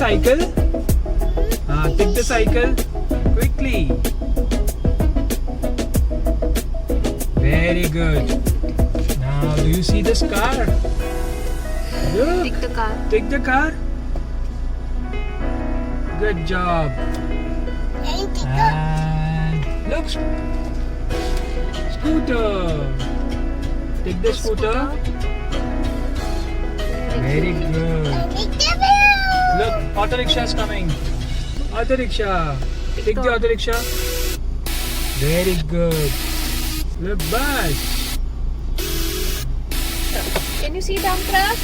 cycle? Take the cycle quickly. Very good. Now, do you see this car? Look. Take the car. Take the car. Good job. And look, scooter. Take the scooter. Very good. Look, auto rickshaw is coming. Auto rickshaw. Take the auto rickshaw. Very good. Look, bus. Can you see dump truck?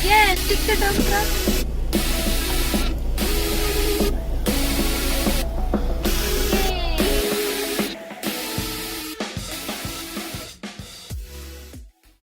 Yes, take the dump truck.